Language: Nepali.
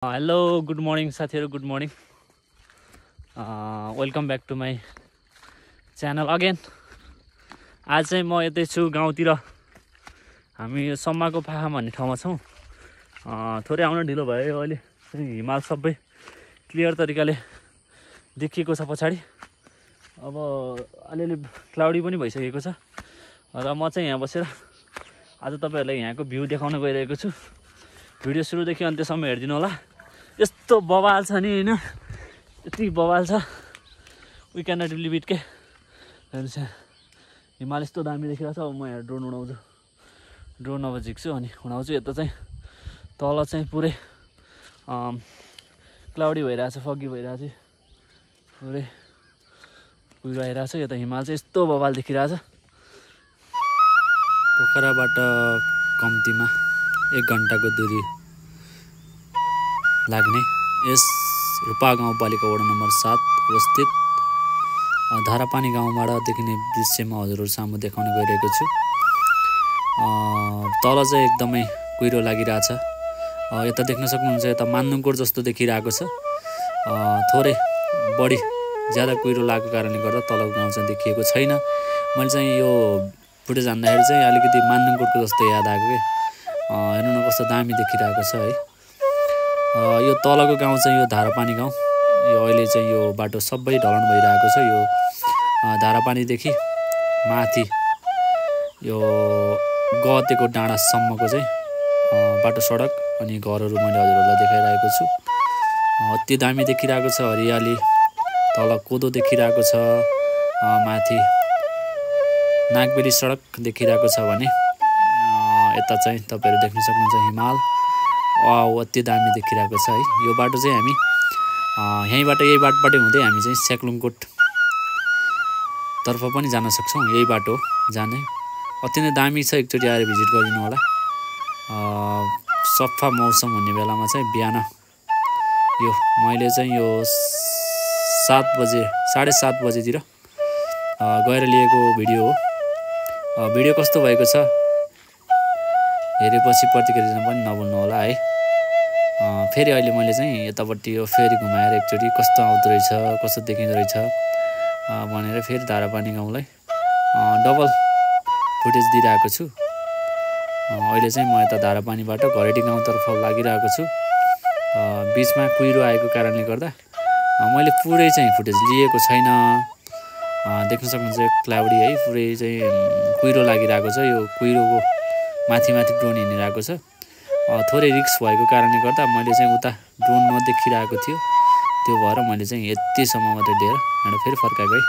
हेलो गुड मर्निङ साथीहरु, good morning. Welcome back to my channel again. आज चाहिँ म यतै छु गाउँतिर। हामी यो सम्माको पाखा भन्ने ठाउँमा छौँ। थोरै आउन ढिलो भयो। अहिले हिमाल सबै क्लियर तरिकाले देखिएको छ पछाडि। अब अलिअलि क्लाउडी पनि भइसकेको छ र म चाहिँ यहाँ बसेर आज तपाईहरुलाई यहाँको भ्यू देखाउन गइरहेको छु। भिडियो सुरुदेखि अन्त्यसम्म हेर्दिनु होला। यस्तो बवाल छ नि हैन, यति बवाल छ we can not believe it के। हेर्नुस् हिमाल यस्तो दामी देखिरहेको छ। अब म यहाँ ड्रोन उडाउँछु, ड्रोन अब झिक्छु अनि उडाउँछु। यता चाहिँ तल चाहिँ पुरै क्लाउडी भइरहेछ, फगी भइरहेछ, पुरै कुहिरो आइरहेछ। यता हिमाल चाहिँ यस्तो बवाल देखिरहेछ। पोखराबाट कम्तीमा 1 घण्टाको दूरी लाग्ने यस रूपा गाउँपालिका वडा नम्बर 7 अवस्थित धारापानी गाउँबाट देखिने दृश्यमा हजुरहरु सामु देखाउन गइरहेको छु। तल चाहिँ एकदमै कुहिरो लागिरहेछ। यता देख्न सक्नुहुन्छ, यता मान्दुङकोट जस्तो देखिरहेको छ। थोरै बढी ज्यादा कुहिरो लागेको कारणले गर्दा तलको गाउँ चाहिँ देखिएको छैन। मैले चाहिँ यो फुटेज हान्दाखेरि चाहिँ अलिकति मान्दुङकोटको जस्तो याद आएको के। हेर्नु न कस्तो दामी देखिरहेको छ है। यो तलको गाउँ चाहिँ यो धारापानी गाउँ। यो अहिले चाहिँ यो बाटो सबै ढलान भइरहेको छ। यो धारापानीदेखि माथि यो गतेको डाँडासम्मको चाहिँ बाटो सडक अनि घरहरू मैले हजुरहरुलाई देखाइरहेको छु। अति दामी देखिरहेको छ। हरियाली, तल कोदो देखिरहेको छ, माथि नागबेली सडक देखिरहेको छ भने यता चाहिँ तपाईहरु देख्न सक्नुहुन्छ हिमाल। अति दामी देखिरहेको छ है। यो बाटो चाहिँ हामी यहीबाट यही बाटोबाटै हुँदै हामी चाहिँ सेक्लुङकोट तर्फ पनि जान सक्छौं। यही बाटो जाने अति नै दामी छ। एकचोटी आएर भिजिट गरिदिनु होला। सफा मौसम हुने बेलामा चाहिँ बिहान यो मैले चाहिँ यो 7 बजे 7:30 बजेतिर गएर लिएको भिडियो हो। भिडियो कस्तो भएको छ हेरेपछि प्रतिक्रिया दिन पनि नभुल्नु होला है। फेरि अहिले मैले चाहिँ यतापट्टि यो फेरि घुमाएर एकचोटी कस्तो आउँदो रहेछ, कस्तो देखिँदो रहेछ भनेर फेरि धारापानी गाउँलाई डबल फुटेज दिइरहेको छु। अहिले चाहिँ म यता धारापानीबाट घरेडी गाउँतर्फ लागिरहेको छु। बीचमा कुहिरो आएको कारणले गर्दा मैले पुरै चाहिँ फुटेज लिएको छैन। देख्न सक्नुहुन्छ क्लाउडी है, पुरै चाहिँ कुहिरो लागिरहेको छ। यो कुहिरोको माथि ड्रोन हिँडिरहेको छ। थोरै रिस्क भएको कारणले गर्दा मैले चाहिँ उता ड्रोन नदेखिरहेको थियो। त्यो भएर मैले चाहिँ यतिसम्म मात्रै लिएर फेरि फर्काएको है।